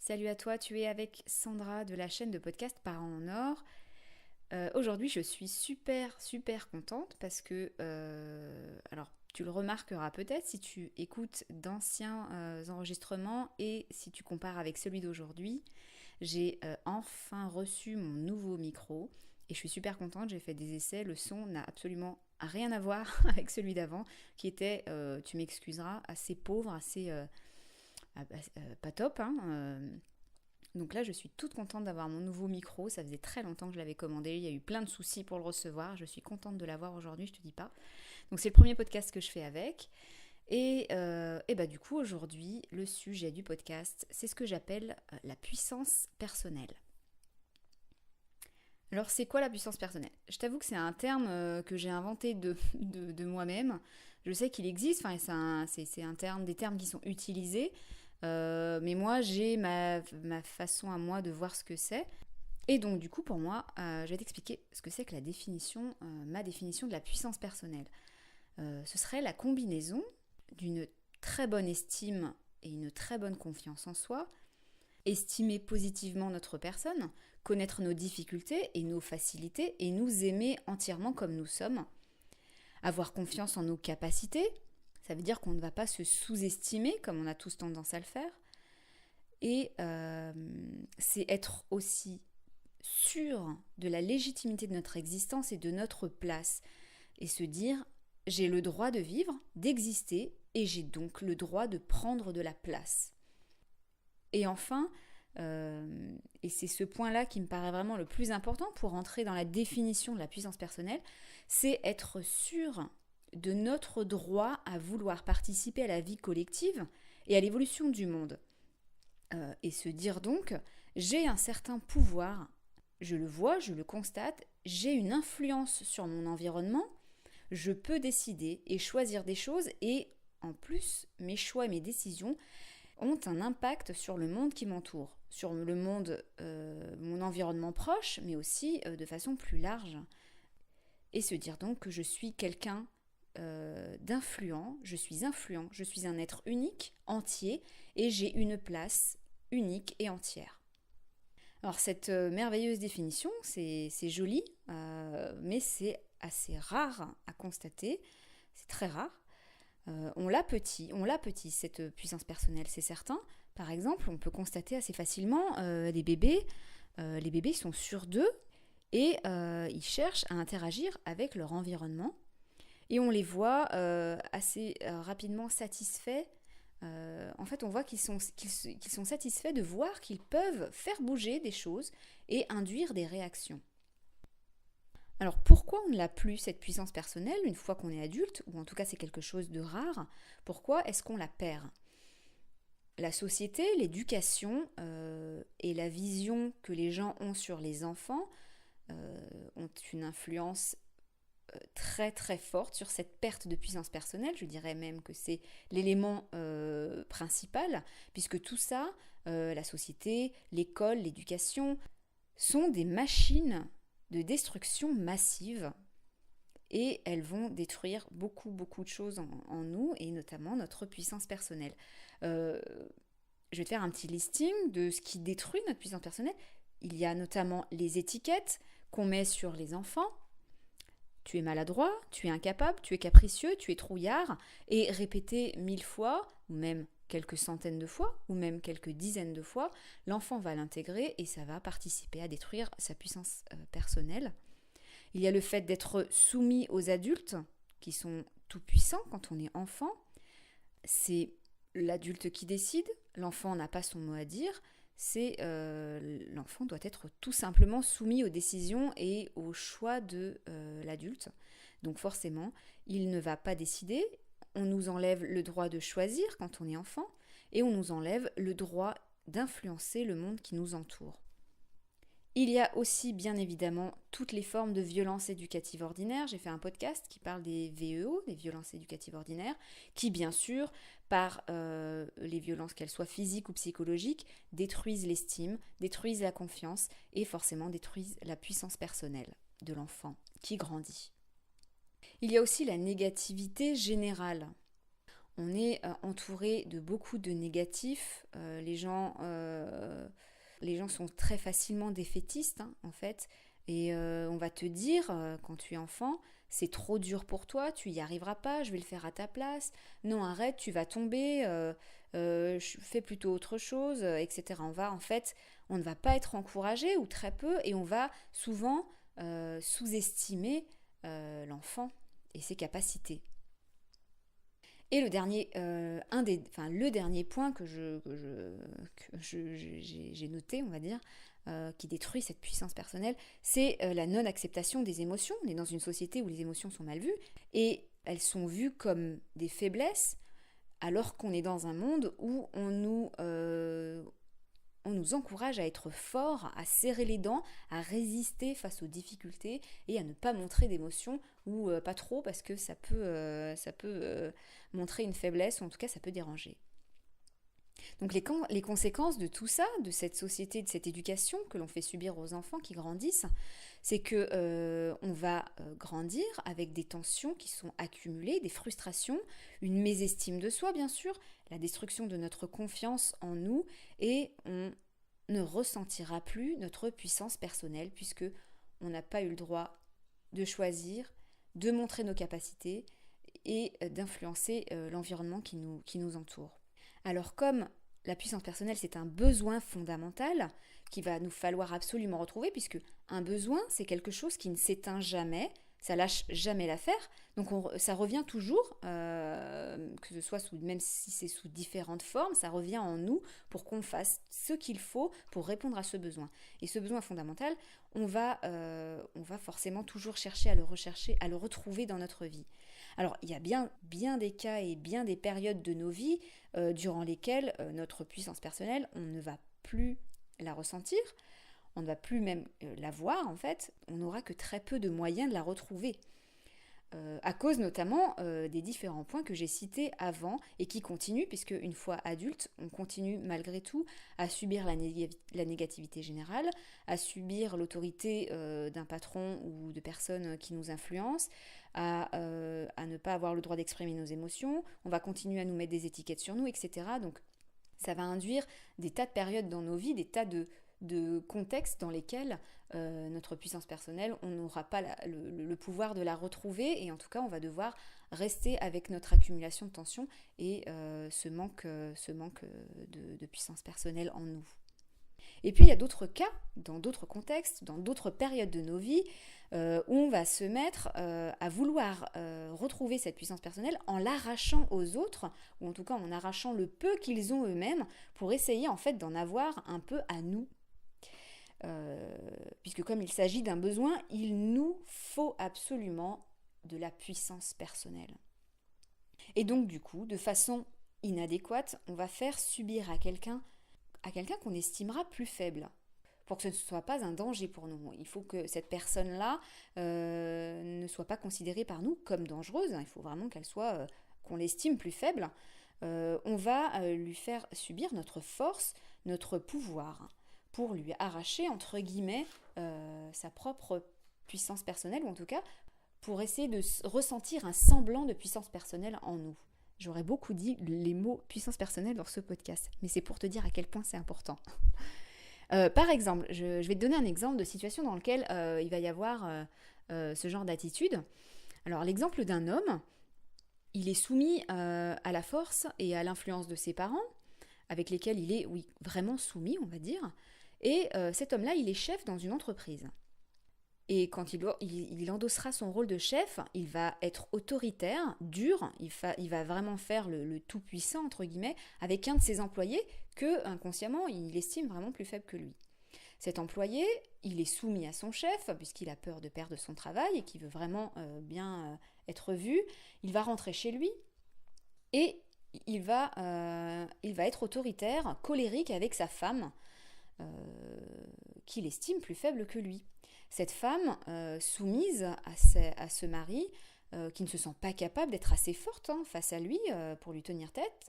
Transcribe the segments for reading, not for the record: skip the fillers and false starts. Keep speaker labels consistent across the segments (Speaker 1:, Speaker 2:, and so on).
Speaker 1: Salut à toi, tu es avec Sandra de la chaîne de podcast Parents en Or. Aujourd'hui, je suis super contente parce que, alors tu le remarqueras peut-être si tu écoutes d'anciens enregistrements et si tu compares avec celui d'aujourd'hui, j'ai enfin reçu mon nouveau micro et je suis super contente, j'ai fait des essais, le son n'a absolument rien à voir avec celui d'avant qui était, tu m'excuseras, assez pauvre, assez pas top, hein. Donc là, je suis toute contente d'avoir mon nouveau micro. Ça faisait très longtemps que je l'avais commandé. Il y a eu plein de soucis pour le recevoir. Je suis contente de l'avoir aujourd'hui, je te dis pas. Donc c'est le premier podcast que je fais avec. Et bah du coup, aujourd'hui, le sujet du podcast, c'est ce que j'appelle la puissance personnelle. Alors c'est quoi la puissance personnelle? Je t'avoue que c'est un terme que j'ai inventé de moi-même. Je sais qu'il existe, enfin, c'est un terme, des termes qui sont utilisés. Mais moi, j'ai ma façon à moi de voir ce que c'est. Et donc, du coup, pour moi, je vais t'expliquer ce que c'est que ma définition de la puissance personnelle. Ce serait la combinaison d'une très bonne estime et une très bonne confiance en soi, estimer positivement notre personne, connaître nos difficultés et nos facilités et nous aimer entièrement comme nous sommes, avoir confiance en nos capacités, ça veut dire qu'on ne va pas se sous-estimer comme on a tous tendance à le faire, et c'est être aussi sûr de la légitimité de notre existence et de notre place, et se dire j'ai le droit de vivre, d'exister, et j'ai donc le droit de prendre de la place. Et enfin, et c'est ce point-là qui me paraît vraiment le plus important pour entrer dans la définition de la puissance personnelle, c'est être sûr de notre droit à vouloir participer à la vie collective et à l'évolution du monde. Et se dire donc, j'ai un certain pouvoir, je le vois, je le constate, j'ai une influence sur mon environnement, je peux décider et choisir des choses et en plus, mes choix et mes décisions ont un impact sur le monde qui m'entoure, sur le monde, mon environnement proche, mais aussi de façon plus large. Et se dire donc que je suis quelqu'un d'influent, je suis influent, je suis un être unique, entier, et j'ai une place unique et entière. Alors cette merveilleuse définition, c'est joli, mais c'est assez rare à constater, c'est très rare. On l'apetit, cette puissance personnelle, c'est certain. Par exemple, on peut constater assez facilement les bébés ils sont sûrs d'eux et ils cherchent à interagir avec leur environnement. Et on les voit assez rapidement satisfaits. En fait, on voit qu'ils sont satisfaits de voir qu'ils peuvent faire bouger des choses et induire des réactions. Alors pourquoi on ne l'a plus, cette puissance personnelle, une fois qu'on est adulte, ou en tout cas c'est quelque chose de rare? Pourquoi est-ce qu'on la perd? La société, l'éducation et la vision que les gens ont sur les enfants ont une influence très forte sur cette perte de puissance personnelle. Je dirais même que c'est l'élément principal, puisque tout ça, la société, l'école, l'éducation, sont des machines de destruction massive et elles vont détruire beaucoup de choses en nous et notamment notre puissance personnelle. Je vais te faire un petit listing de ce qui détruit notre puissance personnelle. Il y a notamment les étiquettes qu'on met sur les enfants. Tu es maladroit, tu es incapable, tu es capricieux, tu es trouillard, et répété 1000 fois, ou même quelques centaines de fois, ou même quelques dizaines de fois, l'enfant va l'intégrer et ça va participer à détruire sa puissance personnelle. Il y a le fait d'être soumis aux adultes, qui sont tout puissants quand on est enfant. C'est l'adulte qui décide, l'enfant n'a pas son mot à dire, l'enfant doit être tout simplement soumis aux décisions et aux choix de l'adulte. Donc forcément, il ne va pas décider, on nous enlève le droit de choisir quand on est enfant, et on nous enlève le droit d'influencer le monde qui nous entoure. Il y a aussi bien évidemment toutes les formes de violences éducatives ordinaires. J'ai fait un podcast qui parle des VEO, des violences éducatives ordinaires, qui bien sûr, par les violences qu'elles soient physiques ou psychologiques, détruisent l'estime, détruisent la confiance et forcément détruisent la puissance personnelle de l'enfant qui grandit. Il y a aussi la négativité générale. on est entouré de beaucoup de négatifs. Les gens sont très facilement défaitistes, hein, en fait. Et on va te dire, quand tu es enfant, c'est trop dur pour toi, tu y arriveras pas, je vais le faire à ta place. Non, arrête, tu vas tomber, fais plutôt autre chose, etc. On ne va pas être encouragé ou très peu, et on va souvent sous-estimer l'enfant et ses capacités. Et le dernier point j'ai noté, on va dire, qui détruit cette puissance personnelle, c'est la non-acceptation des émotions. On est dans une société où les émotions sont mal vues et elles sont vues comme des faiblesses, alors qu'on est dans un monde où on nous encourage à être fort, à serrer les dents, à résister face aux difficultés et à ne pas montrer d'émotions ou pas trop parce que ça peut montrer une faiblesse ou en tout cas ça peut déranger. Donc les conséquences de tout ça, de cette société, de cette éducation que l'on fait subir aux enfants qui grandissent, c'est que on va grandir avec des tensions qui sont accumulées, des frustrations, une mésestime de soi bien sûr, la destruction de notre confiance en nous et on ne ressentira plus notre puissance personnelle puisque on n'a pas eu le droit de choisir, de montrer nos capacités et d'influencer l'environnement qui nous entoure. Alors comme la puissance personnelle, c'est un besoin fondamental qu'il va nous falloir absolument retrouver, puisque un besoin, c'est quelque chose qui ne s'éteint jamais, ça lâche jamais l'affaire, donc ça revient toujours, que ce soit même si c'est sous différentes formes, ça revient en nous pour qu'on fasse ce qu'il faut pour répondre à ce besoin. Et ce besoin fondamental, on va forcément toujours chercher, à le retrouver dans notre vie. Alors, il y a bien des cas et bien des périodes de nos vies durant lesquelles notre puissance personnelle, on ne va plus la ressentir, on ne va plus même la voir en fait, on n'aura que très peu de moyens de la retrouver. À cause notamment des différents points que j'ai cités avant et qui continuent, puisque une fois adulte, on continue malgré tout à subir la négativité générale, à subir l'autorité d'un patron ou de personnes qui nous influencent, à ne pas avoir le droit d'exprimer nos émotions, on va continuer à nous mettre des étiquettes sur nous, etc. Donc ça va induire des tas de périodes dans nos vies, des tas de contextes dans lesquels notre puissance personnelle, on n'aura pas le pouvoir de la retrouver et en tout cas on va devoir rester avec notre accumulation de tension et ce manque de puissance personnelle en nous. Et puis il y a d'autres cas, dans d'autres contextes, dans d'autres périodes de nos vies, où on va se mettre à vouloir retrouver cette puissance personnelle en l'arrachant aux autres, ou en tout cas en arrachant le peu qu'ils ont eux-mêmes, pour essayer en fait d'en avoir un peu à nous. Puisque comme il s'agit d'un besoin, il nous faut absolument de la puissance personnelle. Et donc du coup, de façon inadéquate, on va faire subir à quelqu'un qu'on estimera plus faible, pour que ce ne soit pas un danger pour nous. Il faut que cette personne-là ne soit pas considérée par nous comme dangereuse, il faut vraiment qu'on l'estime plus faible. On va lui faire subir notre force, notre pouvoir, pour lui arracher, entre guillemets, sa propre puissance personnelle, ou en tout cas, pour essayer de ressentir un semblant de puissance personnelle en nous. J'aurais beaucoup dit les mots puissance personnelle dans ce podcast, mais c'est pour te dire à quel point c'est important. Par exemple, je vais te donner un exemple de situation dans laquelle il va y avoir ce genre d'attitude. Alors, l'exemple d'un homme, il est soumis à la force et à l'influence de ses parents, avec lesquels il est, oui, vraiment soumis, on va dire. Et cet homme-là, il est chef dans une entreprise. Et quand il endossera son rôle de chef, il va être autoritaire, dur, il va vraiment faire le tout-puissant, entre guillemets, avec un de ses employés que, inconsciemment, il estime vraiment plus faible que lui. Cet employé, il est soumis à son chef, puisqu'il a peur de perdre son travail et qu'il veut vraiment bien être vu. Il va rentrer chez lui et il va être autoritaire, colérique avec sa femme, qu'il estime plus faible que lui. Cette femme, soumise à ce mari, qui ne se sent pas capable d'être assez forte face à lui pour lui tenir tête,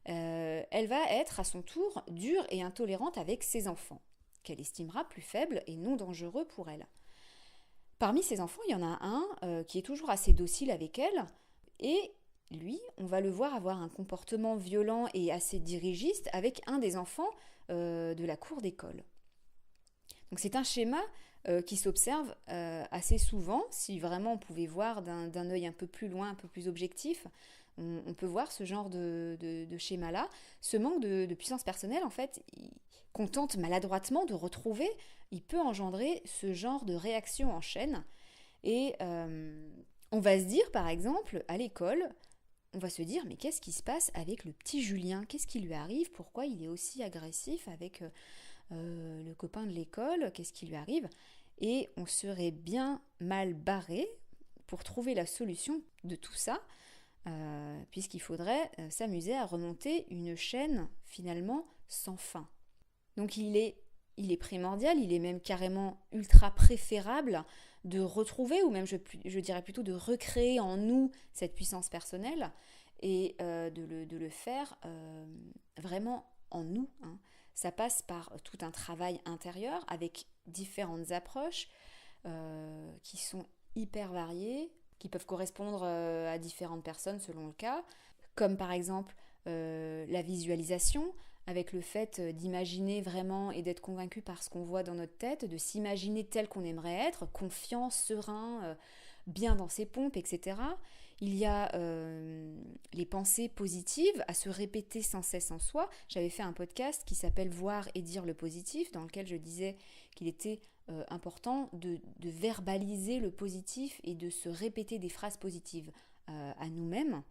Speaker 1: elle va être à son tour dure et intolérante avec ses enfants, qu'elle estimera plus faibles et non dangereux pour elle. Parmi ses enfants, il y en a un qui est toujours assez docile avec elle, et lui, on va le voir avoir un comportement violent et assez dirigiste avec un des enfants de la cour d'école. Donc c'est un schéma qui s'observe assez souvent. Si vraiment on pouvait voir d'un œil un peu plus loin, un peu plus objectif, on peut voir ce genre de schéma-là. Ce manque de puissance personnelle, en fait, qu'on tente maladroitement de retrouver, il peut engendrer ce genre de réaction en chaîne. Et on va se dire, par exemple, à l'école, on va se dire, mais qu'est-ce qui se passe avec le petit Julien? Qu'est-ce qui lui arrive? Pourquoi il est aussi agressif avec le copain de l'école? Qu'est-ce qui lui arrive? Et on serait bien mal barré pour trouver la solution de tout ça, puisqu'il faudrait s'amuser à remonter une chaîne finalement sans fin. Donc il est primordial, il est même carrément ultra préférable de retrouver, ou même je dirais plutôt de recréer en nous cette puissance personnelle et de le faire vraiment en nous. Hein. Ça passe par tout un travail intérieur avec différentes approches qui sont hyper variées, qui peuvent correspondre à différentes personnes selon le cas, comme par exemple la visualisation, avec le fait d'imaginer vraiment et d'être convaincu par ce qu'on voit dans notre tête, de s'imaginer tel qu'on aimerait être, confiant, serein, bien dans ses pompes, etc. Il y a les pensées positives à se répéter sans cesse en soi. J'avais fait un podcast qui s'appelle Voir et dire le positif, dans lequel je disais qu'il était important de verbaliser le positif et de se répéter des phrases positives à nous-mêmes.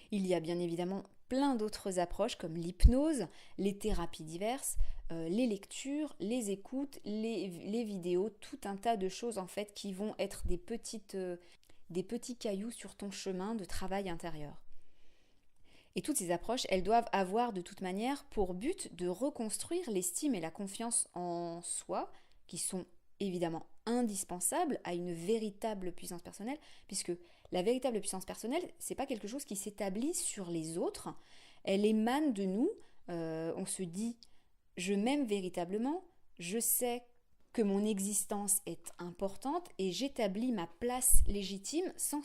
Speaker 1: Il y a bien évidemment plein d'autres approches comme l'hypnose, les thérapies diverses, les lectures, les écoutes, les vidéos, tout un tas de choses en fait qui vont être des petits cailloux sur ton chemin de travail intérieur. Et toutes ces approches, elles doivent avoir de toute manière pour but de reconstruire l'estime et la confiance en soi, qui sont évidemment indispensables à une véritable puissance personnelle, puisque la véritable puissance personnelle, c'est pas quelque chose qui s'établit sur les autres, elle émane de nous, on se dit « je m'aime véritablement, je sais que mon existence est importante et j'établis ma place légitime sans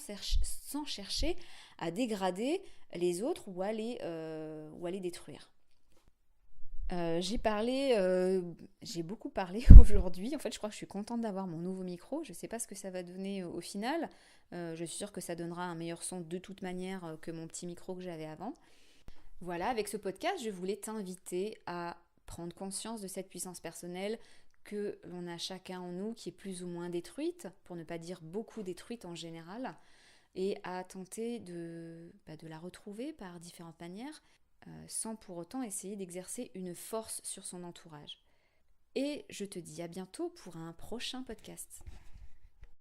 Speaker 1: chercher à dégrader les autres ou à les détruire ». J'ai beaucoup parlé aujourd'hui. En fait, je crois que je suis contente d'avoir mon nouveau micro. Je ne sais pas ce que ça va donner au final. Je suis sûre que ça donnera un meilleur son de toute manière que mon petit micro que j'avais avant. Voilà, avec ce podcast, je voulais t'inviter à prendre conscience de cette puissance personnelle que l'on a chacun en nous, qui est plus ou moins détruite, pour ne pas dire beaucoup détruite en général, et à tenter de la retrouver par différentes manières, sans pour autant essayer d'exercer une force sur son entourage. Et je te dis à bientôt pour un prochain podcast.